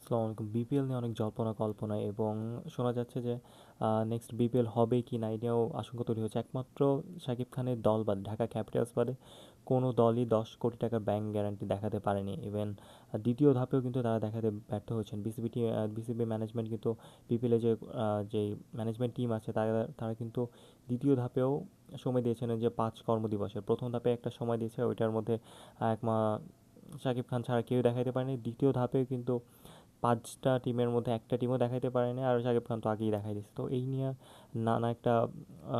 আসসালামু আলাইকুম। বিপিএল নিয়ে অনেক জল্পনা কল্পনা এবং শোনা যাচ্ছে যে নেক্সট বিপিএল হবে কি না এই নিয়েও আশঙ্কা তৈরি হয়েছে। একমাত্র শাকিব খানের দল বাদে, ঢাকা ক্যাপিটালস বাদে কোনো দলই 10 কোটি টাকার ব্যাংক গ্যারান্টি দেখাতে পারেনি। ইভেন দ্বিতীয় ধাপেও কিন্তু তারা দেখাতে ব্যর্থ হয়েছেন। বিসিবি ম্যানেজমেন্ট কিন্তু বিপিএলে যেই ম্যানেজমেন্ট টিম আছে তারা কিন্তু দ্বিতীয় ধাপেও সময় দিয়েছেন যে 5 কর্মদিবসের। প্রথম ধাপে একটা সময় দিয়েছে, ওইটার মধ্যে এক মা শাকিব খান ছাড়া কেউ দেখাতে পারেনি। দ্বিতীয় ধাপে কিন্তু 5টা টিমের মধ্যে একটা টিমও দেখাইতে পারেনি, আর শাকিব খান তো আগেই দেখাই দিয়েছে। তো এই নিয়ে নানা একটা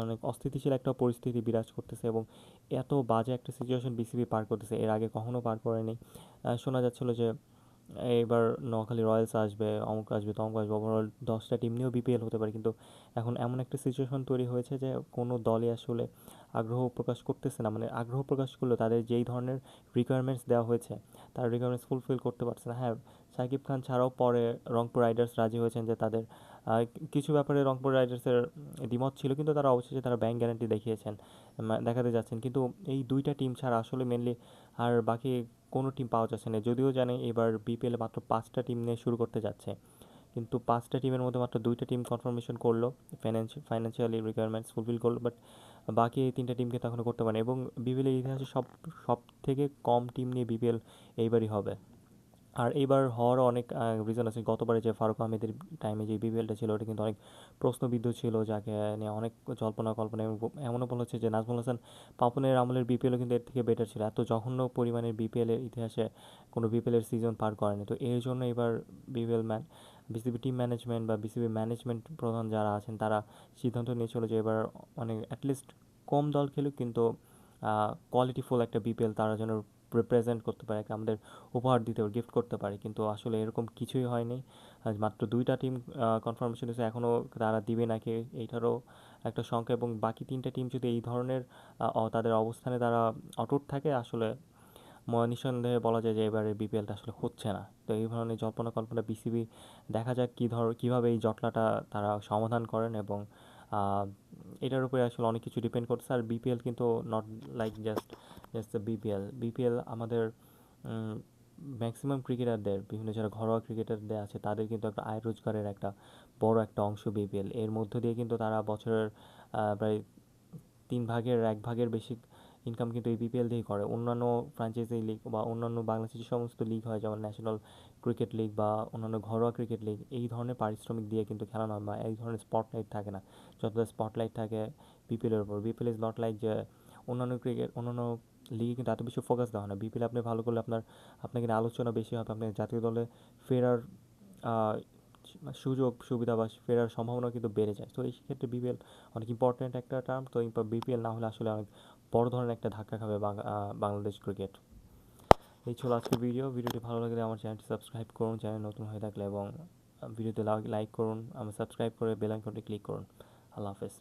অনেক অস্থিতিশীল একটা পরিস্থিতি বিরাজ করতেছে এবং এত বাজে একটা সিচুয়েশন বিসিবি পার করতেছে, এর আগে কখনো পার করেনি। শোনা যাচ্ছিল যে এইবার নোয়াখালী রয়্যালস আসবে, অমুক আসবে, তমুক আসবে, ওভারঅল 10টা টিম নিয়েও বিপিএল হতে পারে। কিন্তু এখন এমন একটা সিচুয়েশন তৈরি হয়েছে যে কোনো দলই আসলে আগ্রহ প্রকাশ করতেছে না। মানে আগ্রহ প্রকাশ করলেও তাদের যেই ধরনের রিকোয়ারমেন্টস দেওয়া হয়েছে তার রিকোয়ারমেন্টস ফুলফিল করতে পারছে না। হ্যাঁ, সাকিব খান ছাড়াও পরে রংপুর রাইডার্স রাজি হয়েছেন যে তাদের কিছু ব্যাপারে রংপুর রাইডার্সের দ্বিমত ছিল, কিন্তু তারা অবশেষে তারা ব্যাংক গ্যারান্টি দেখিয়েছেন, দেখাতে যাচ্ছেন। কিন্তু এই দুইটা টিম ছাড়া আসলে মেনলি আর বাকি কোনো টিম পাওয়া যাচ্ছে না। যদিও জানে এবার বিপিএলে মাত্র 5টা টিম নিয়ে শুরু করতে যাচ্ছে, কিন্তু 5টা টিমের মধ্যে মাত্র 2টা টিম কনফার্মেশন করলো, ফাইন্যান্সিয়ালি রিকোয়ারমেন্টস ফুলফিল করলো, বাট বাকি এই 3টা টিমকে তো এখনও করতে পারেনি। এবং বিপিএলের ইতিহাসে সব সব থেকে কম টিম নিয়ে বিপিএল এইবারই হবে। আর এইবার হওয়ারও অনেক রিজন আছে। গতবারে যে ফারুক আহমেদের টাইমে যে বিপিএলটা ছিল ওটা কিন্তু অনেক প্রশ্নবিদ্ধ ছিল, যাকে নিয়ে অনেক জল্পনা কল্পনা, এবং এমনও বলা হচ্ছে যে নাজমুল হাসান পাপনের আমলের বিপিএলও কিন্তু এর থেকে বেটার ছিল। এত জঘন্য পরিমাণের বিপিএলের ইতিহাসে কোনো বিপিএলের সিজন পার করেনি। তো এর জন্য এবার বিপিএল বিসিবি টিম ম্যানেজমেন্ট বা বিসিবি ম্যানেজমেন্ট প্রধান যারা আছেন তারা সিদ্ধান্ত নিয়েছিল যে এবার অনেক অ্যাটলিস্ট কম দল খেলুক, কিন্তু কোয়ালিটিফুল একটা বিপিএল তারা যেন রিপ্রেজেন্ট করতে পারে, আমাদের উপহার দিতে পারে, গিফট করতে পারে। কিন্তু আসলে এরকম কিছুই হয়নি। আজ মাত্র 2টা টিম কনফার্মেশন হয়েছে, এখনও তারা দিবে নাকি এইটারও একটা শঙ্কা। এবং বাকি 3টা টিম যদি এই ধরনের তাদের অবস্থানে তারা অটুট থাকে, আসলে নিঃসন্দেহে বলা যায় যে এবারে বিপিএলটা আসলে হচ্ছে না। তো এই ধরনের জল্পনা কল্পনা বিসিবি, দেখা যাক কীভাবে এই জটলাটা তারা সমাধান করেন। এবং আহ, এটার উপরে আসলে অনেক কিছু ডিপেন্ড করছে। আর বিপিএল কিন্তু not like just just the BPL আমাদের ম্যাক্সিমাম ক্রিকেটারদের, বিভিন্ন যারা ঘরোয়া ক্রিকেটারদের আছে তাদের কিন্তু একটা আয় রোজগারের একটা বড় একটা অংশ বিপিএল। এর মধ্য দিয়ে কিন্তু তারা বছরের প্রায় 1/3 বেশি ইনকাম কিন্তু এই বিপিএল দিয়েই করে। অন্যান্য ফ্র্যাঞ্চাইজি লিগ বা অন্যান্য বাংলাদেশে যে সমস্ত লিগ হয়, যেমন ন্যাশনাল ক্রিকেট লিগ বা অন্যান্য ঘরোয়া ক্রিকেট লিগ, এই ধরনের পারিশ্রমিক দিয়ে কিন্তু খেলানো হয়, বা এই ধরনের স্পটলাইট থাকে না যতটা স্পটলাইট থাকে বিপিএলের উপর। বিপিএল ইজ নট লাইক যে অন্যান্য লিগে কিন্তু এত বেশি ফোকাস দেওয়া হয় না। বিপিএল আপনি ভালো করলে আপনাকে নিয়ে আলোচনা বেশি হবে, আপনার জাতীয় দলে ফেরার আহ, সুযোগ সুবিধা বা ফেরার সম্ভাবনা কিন্তু বেড়ে যায়। তো এই ক্ষেত্রে বিপিএল অনেক ইম্পর্ট্যান্ট একটা টার্ম। তো বিপিএল না হলে আসলে অনেক বড় ধরনের একটা ধাক্কা খাবে বাংলাদেশ ক্রিকেট। এই ছিল আজকের ভিডিওটি ভালো লাগলে আমার চ্যানেলটি সাবস্ক্রাইব করুন, চ্যানেল নতুন হয়ে থাকলে, এবং ভিডিওতে লাইক করুন, আমার সাবস্ক্রাইব করে বেল আইকনটি ক্লিক করুন। আল্লাহ হাফেজ।